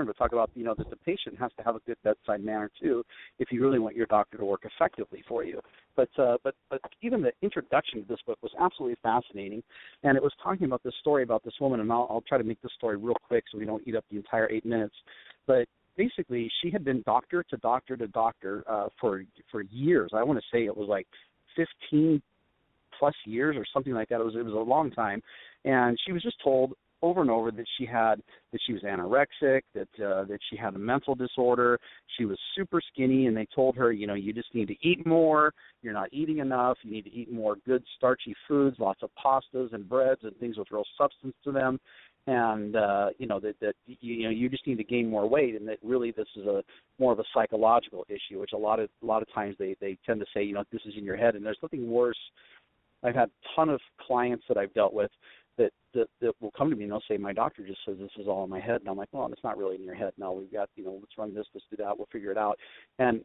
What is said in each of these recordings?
but talk about, that the patient has to have a good bedside manner too if you really want your doctor to work effectively for you. But even the introduction to this book was absolutely fascinating, and it was talking about this story about this woman, and I'll try to make this story real quick so we don't eat up the entire 8 minutes. But basically, she had been doctor to doctor to doctor for years. I want to say it was like 15 plus years or something like that. It was a long time, and she was just told over and over that she was anorexic, that she had a mental disorder. She was super skinny, and they told her, you just need to eat more. You're not eating enough. You need to eat more good starchy foods, lots of pastas and breads and things with real substance to them. And that you just need to gain more weight, and that really this is more of a psychological issue, which a lot of times they tend to say, this is in your head. And there's nothing worse. I've had a ton of clients that I've dealt with that will come to me and they'll say, my doctor just says this is all in my head. And I'm like, well, it's not really in your head. No, we've got, let's run this, let's do that, we'll figure it out. And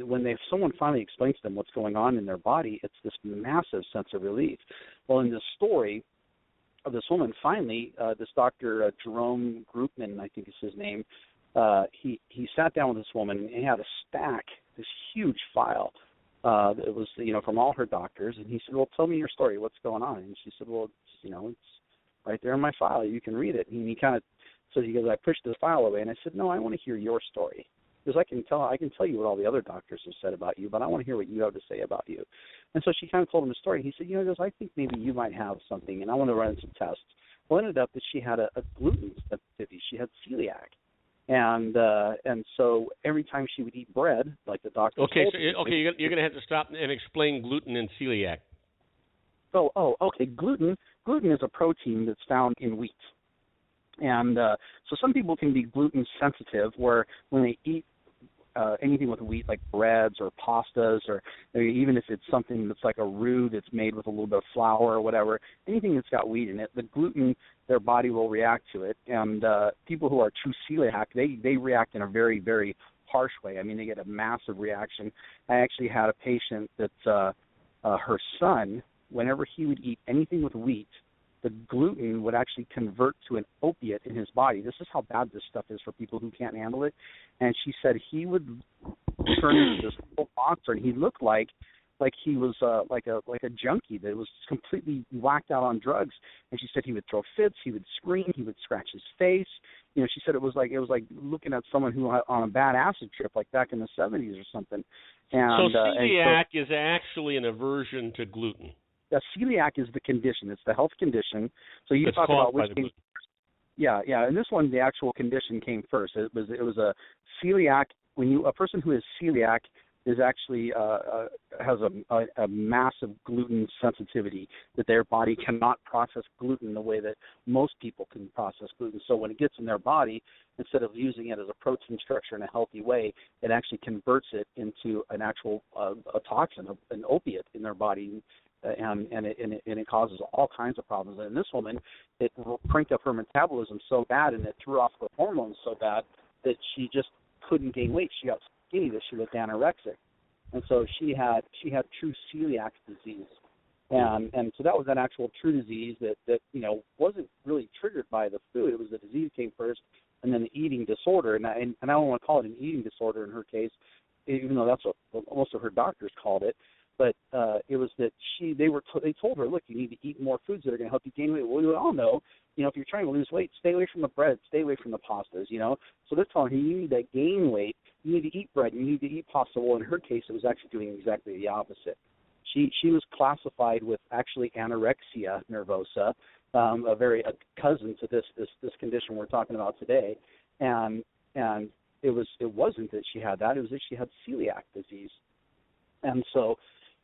when someone finally explains to them what's going on in their body, it's this massive sense of relief. Well, in this story of this woman, finally, this Dr. Jerome Groopman, I think is his name, he sat down with this woman and he had a stack, this huge file. It was, from all her doctors, and he said, well, tell me your story. What's going on? And she said, well, it's right there in my file. You can read it. And he kind of says, I pushed the file away, and I said, no, I want to hear your story. Because I can tell you what all the other doctors have said about you, but I want to hear what you have to say about you. And so she kind of told him the story. He said, I think maybe you might have something, and I want to run some tests. Well, it ended up that she had a gluten sensitivity. She had celiac. And so every time she would eat bread, like the doctor told her. You're going to have to stop and explain gluten and celiac. Okay. Gluten is a protein that's found in wheat. And so some people can be gluten sensitive, where when they eat anything with wheat, like breads or pastas, or even if it's something that's like a roux that's made with a little bit of flour or whatever, anything that's got wheat in it, the gluten, their body will react to it. And people who are true celiac, they react in a very, very harsh way. I mean, they get a massive reaction. I actually had a patient that her son, whenever he would eat anything with wheat, the gluten would actually convert to an opiate in his body. This is how bad this stuff is for people who can't handle it. And she said he would turn into this little monster, and he looked like he was like a junkie that was completely whacked out on drugs. And she said he would throw fits, he would scream, he would scratch his face. She said it was like looking at someone who on a bad acid trip, like back in the 70s or something. And, so celiac is actually an aversion to gluten. Celiac is the condition. It's the health condition. So you talk about which came. Yeah. And this one, the actual condition came first. It was a celiac. A person who is celiac is actually has a massive gluten sensitivity, that their body cannot process gluten the way that most people can process gluten. So when it gets in their body, instead of using it as a protein structure in a healthy way, it actually converts it into an actual a toxin, an opiate in their body. And it causes all kinds of problems. And this woman, it cranked up her metabolism so bad, and it threw off her hormones so bad that she just couldn't gain weight. She got skinny, that she was anorexic, and so she had true celiac disease. And so that was an actual true disease that wasn't really triggered by the food. It was the disease came first, and then the eating disorder. And I don't want to call it an eating disorder in her case, even though that's what most of her doctors called it. But it was that they told her, look, you need to eat more foods that are going to help you gain weight. Well, we all know, if you're trying to lose weight, stay away from the bread, stay away from the pastas, So they're telling her you need to gain weight, you need to eat bread, you need to eat pasta. Well, in her case, it was actually doing exactly the opposite. She was classified with actually anorexia nervosa, a cousin to this condition we're talking about today, and it wasn't that she had that; it was that she had celiac disease, and so.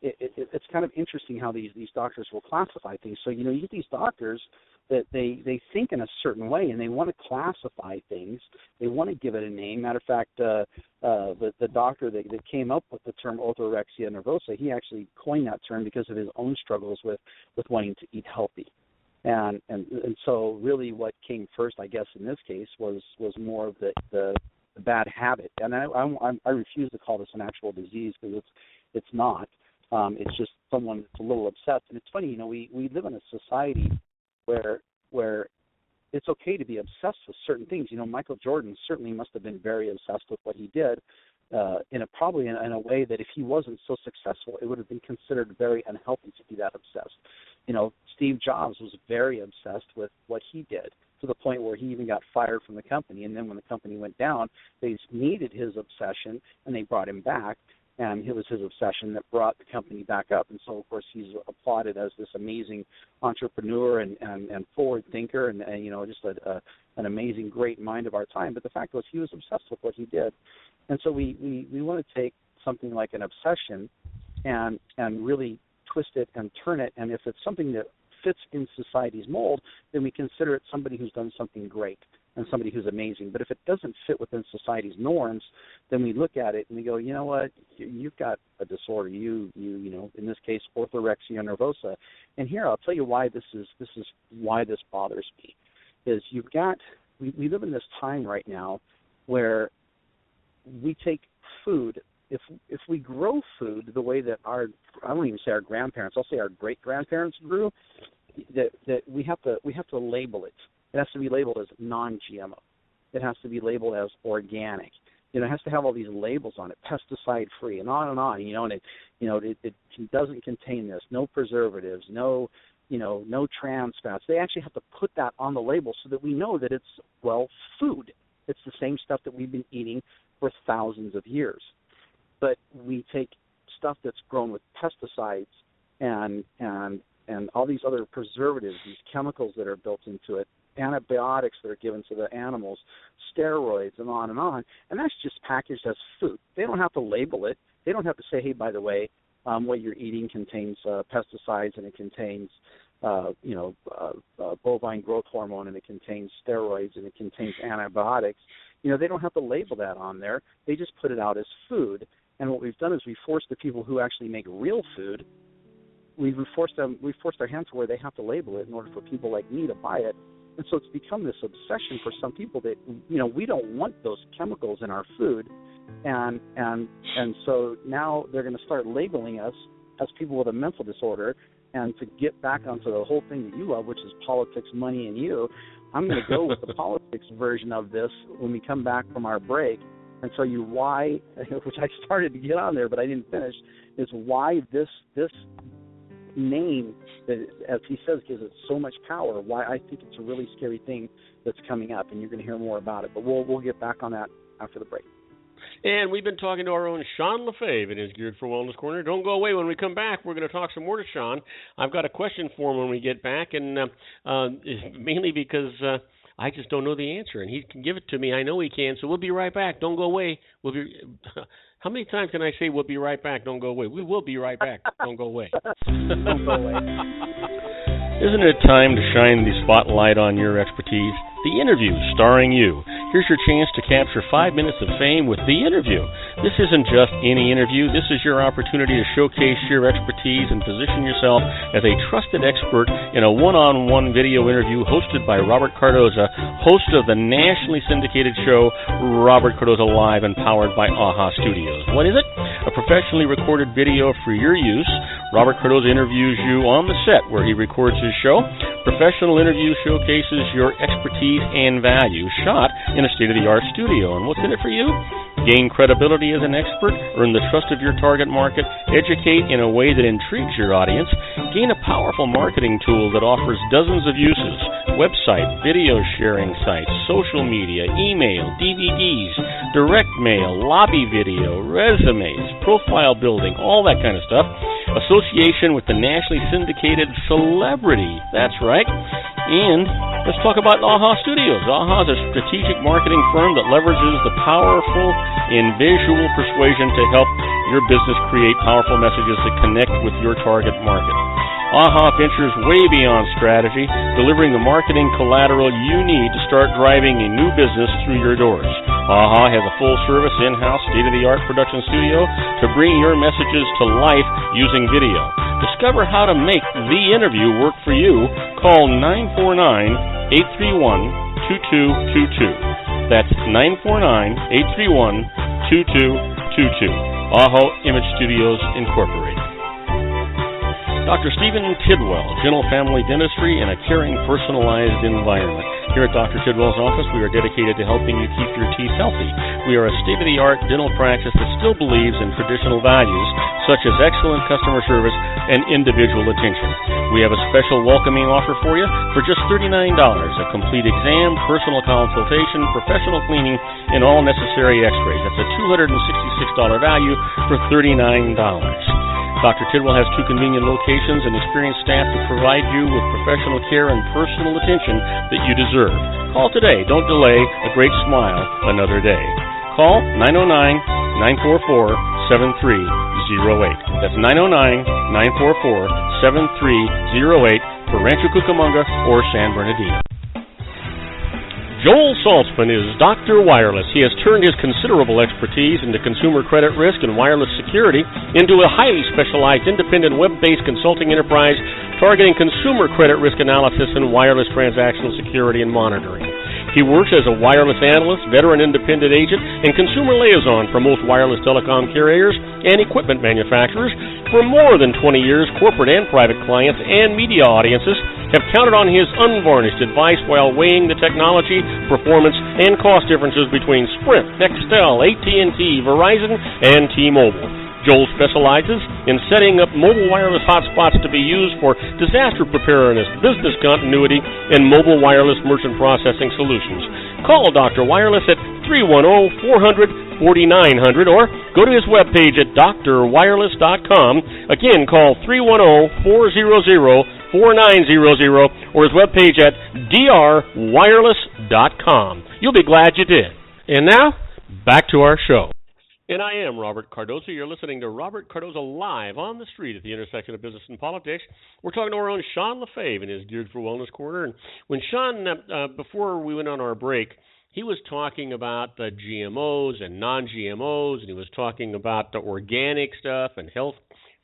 It's kind of interesting how these doctors will classify things. So, you get these doctors that they think in a certain way, and they want to classify things. They want to give it a name. Matter of fact, the doctor that came up with the term orthorexia nervosa, he actually coined that term because of his own struggles with wanting to eat healthy. And so really what came first, I guess, in this case was more of the bad habit. And I refuse to call this an actual disease, because it's not. It's just someone that's a little obsessed. And it's funny, we live in a society where it's okay to be obsessed with certain things. Michael Jordan certainly must have been very obsessed with what he did, probably in a way that if he wasn't so successful, it would have been considered very unhealthy to be that obsessed. Steve Jobs was very obsessed with what he did, to the point where he even got fired from the company. And then when the company went down, they needed his obsession, and they brought him back. And it was his obsession that brought the company back up. And so, of course, he's applauded as this amazing entrepreneur and forward thinker and just an amazing, great mind of our time. But the fact was he was obsessed with what he did. And so we want to take something like an obsession and really twist it and turn it. And if it's something that fits in society's mold, then we consider it somebody who's done something great and somebody who's amazing. But if it doesn't fit within society's norms, then we look at it and we go, you know what, you've got a disorder. You in this case, orthorexia nervosa. And here I'll tell you why this is why this bothers me. Is we live in this time right now where we take food. If we grow food the way that I won't even say our grandparents, I'll say our great grandparents grew, that we have to label it. It has to be labeled as non-GMO. It has to be labeled as organic. It has to have all these labels on it, pesticide-free, and on and on. And it doesn't contain this, no preservatives, no trans fats. They actually have to put that on the label so that we know that it's food. It's the same stuff that we've been eating for thousands of years. But we take stuff that's grown with pesticides and all these other preservatives, these chemicals that are built into it, antibiotics that are given to the animals, steroids, and on, and that's just packaged as food. They don't have to label it. They don't have to say, hey, by the way, what you're eating contains pesticides, and it contains bovine growth hormone, and it contains steroids, and it contains antibiotics. They don't have to label that on there. They just put it out as food. And what we've done is we forced the people who actually make real food, we've forced their hand to where they have to label it in order for people like me to buy it. And so it's become this obsession for some people that, we don't want those chemicals in our food. And so now they're going to start labeling us as people with a mental disorder. And to get back onto the whole thing that you love, which is politics, money, and you, I'm going to go with the politics version of this when we come back from our break and tell you why, which I started to get on there but I didn't finish, is why this name, that, as he says, gives it so much power, why I think it's a really scary thing that's coming up, and you're going to hear more about it. But we'll get back on that after the break. And we've been talking to our own Sean LaFave in his Geared for Wellness Corner. Don't go away. When we come back, we're going to talk some more to Sean. I've got a question for him when we get back, and mainly because I just don't know the answer, and he can give it to me. I know he can, so we'll be right back. Don't go away. How many times can I say we'll be right back? Don't go away. We will be right back. Don't go away. Don't go away. Isn't it time to shine the spotlight on your expertise? The Interview, starring you. Here's your chance to capture 5 minutes of fame with The Interview. This isn't just any interview. This is your opportunity to showcase your expertise and position yourself as a trusted expert in a one-on-one video interview hosted by Robert Cardoza, host of the nationally syndicated show Robert Cardoza Live and powered by AHA Studios. What is it? A professionally recorded video for your use. Robert Cardoza interviews you on the set where he records his show. Professional interview showcases your expertise and value, shot in a state-of-the-art studio. And what's in it for you? Gain credibility as an expert, earn the trust of your target market, educate in a way that intrigues your audience, gain a powerful marketing tool that offers dozens of uses, website, video sharing sites, social media, email, DVDs, direct mail, lobby video, resumes, profile building, all that kind of stuff. Association with the nationally syndicated celebrity. That's right. And let's talk about AHA Studios. AHA is a strategic marketing firm that leverages the powerful in visual persuasion to help your business create powerful messages that connect with your target market. AHA ventures way beyond strategy, delivering the marketing collateral you need to start driving a new business through your doors. AHA has a full-service, in-house, state-of-the-art production studio to bring your messages to life using video. Discover how to make The Interview work for you. Call 949-831-2222. That's 949-831-2222. AHA Image Studios, Incorporated. Dr. Stephen Tidwell, Dental Family Dentistry in a caring, personalized environment. Here at Dr. Tidwell's office, we are dedicated to helping you keep your teeth healthy. We are a state-of-the-art dental practice that still believes in traditional values, such as excellent customer service and individual attention. We have a special welcoming offer for you for just $39, a complete exam, personal consultation, professional cleaning, and all necessary x-rays. That's a $266 value for $39. Dr. Tidwell has 2 convenient locations and experienced staff to provide you with professional care and personal attention that you deserve. Call today. Don't delay. A great smile another day. Call 909-944-7308. That's 909-944-7308 for Rancho Cucamonga or San Bernardino. Joel Saltzman is Dr. Wireless. He has turned his considerable expertise into consumer credit risk and wireless security into a highly specialized independent web-based consulting enterprise targeting consumer credit risk analysis and wireless transactional security and monitoring. He works as a wireless analyst, veteran independent agent, and consumer liaison for most wireless telecom carriers and equipment manufacturers. For more than 20 years, corporate and private clients and media audiences have counted on his unvarnished advice while weighing the technology, performance, and cost differences between Sprint, Nextel, AT&T, Verizon, and T-Mobile. Joel specializes in setting up mobile wireless hotspots to be used for disaster preparedness, business continuity, and mobile wireless merchant processing solutions. Call Dr. Wireless at 310-400-4900 or go to his webpage at drwireless.com. Again, call 310-400-4900 or his webpage at drwireless.com. You'll be glad you did. And now, back to our show. And I am Robert Cardoza. You're listening to Robert Cardoza Live on the street at the intersection of business and politics. We're talking to our own Sean Lefebvre in his Geared for Wellness Corner. And when Sean, before we went on our break, he was talking about GMOs and non-GMOs, and he was talking about the organic stuff and health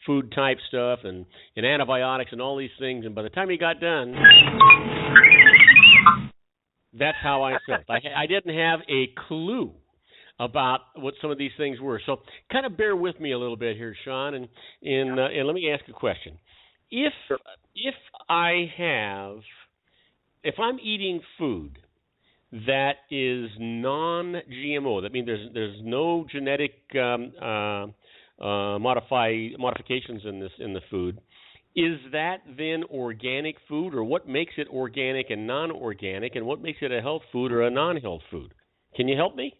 food type stuff and antibiotics and all these things. And by the time he got done, that's how I felt. I didn't have a clue about what some of these things were. So kind of bear with me a little bit here, Sean, and let me ask a question. If I'm eating food that is non-GMO, that means there's no genetic modifications in the food, is that then organic food, or what makes it organic and non-organic, and what makes it a health food or a non-health food? Can you help me?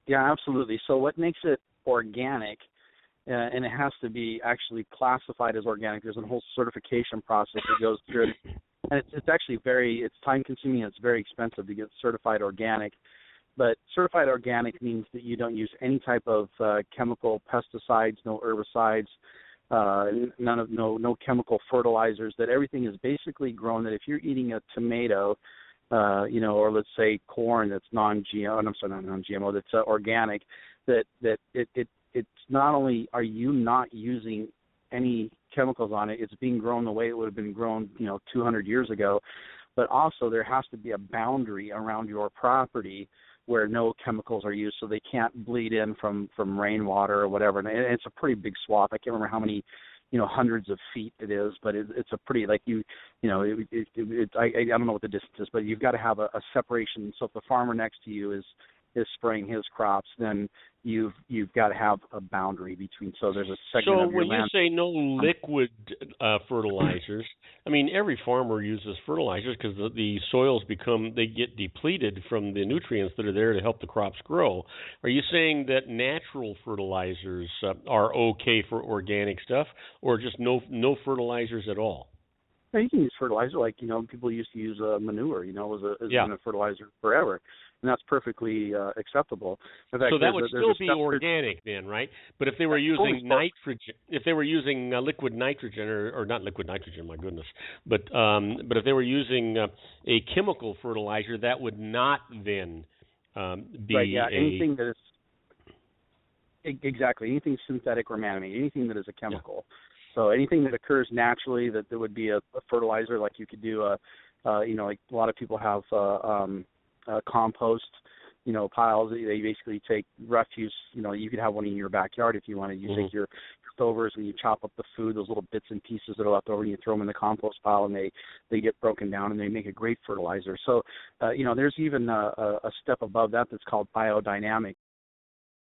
Yeah, absolutely. So what makes it organic, and it has to be actually classified as organic, there's a whole certification process that goes through it. And it's actually it's time-consuming and it's very expensive to get certified organic. But certified organic means that you don't use any type of chemical pesticides, no herbicides, no chemical fertilizers, that everything is basically grown, that if you're eating a tomato, or let's say corn that's non-GMO, that's organic, that it's not only are you not using any chemicals on it, it's being grown the way it would have been grown, 200 years ago, but also there has to be a boundary around your property where no chemicals are used, so they can't bleed in from rainwater or whatever. And it's a pretty big swath. I can't remember how many hundreds of feet it is, but it's a pretty, I don't know what the distance is, but you've got to have a separation. So if the farmer next to you is spraying his crops, then you've got to have a boundary between. So there's a segment of your land. So when you say no liquid fertilizers, I mean every farmer uses fertilizers because the soils get depleted from the nutrients that are there to help the crops grow. Are you saying that natural fertilizers are okay for organic stuff, or just no fertilizers at all? Yeah, you can use fertilizer, like people used to use manure, as a fertilizer forever, and that's perfectly acceptable. In fact, so that would still be organic then, right? But if they were using nitrogen, if they were using liquid nitrogen, or not liquid nitrogen, my goodness, but if they were using a chemical fertilizer, that would not then be anything that is exactly anything synthetic or man-made, anything that is a chemical. Yeah. So anything that occurs naturally, that there would be a fertilizer, like you could do like a lot of people have compost piles. They basically take refuse. You could have one in your backyard if you wanted. You take your leftovers and you chop up the food, those little bits and pieces that are left over, and you throw them in the compost pile, and they get broken down and they make a great fertilizer. So, there's even a step above that that's called biodynamic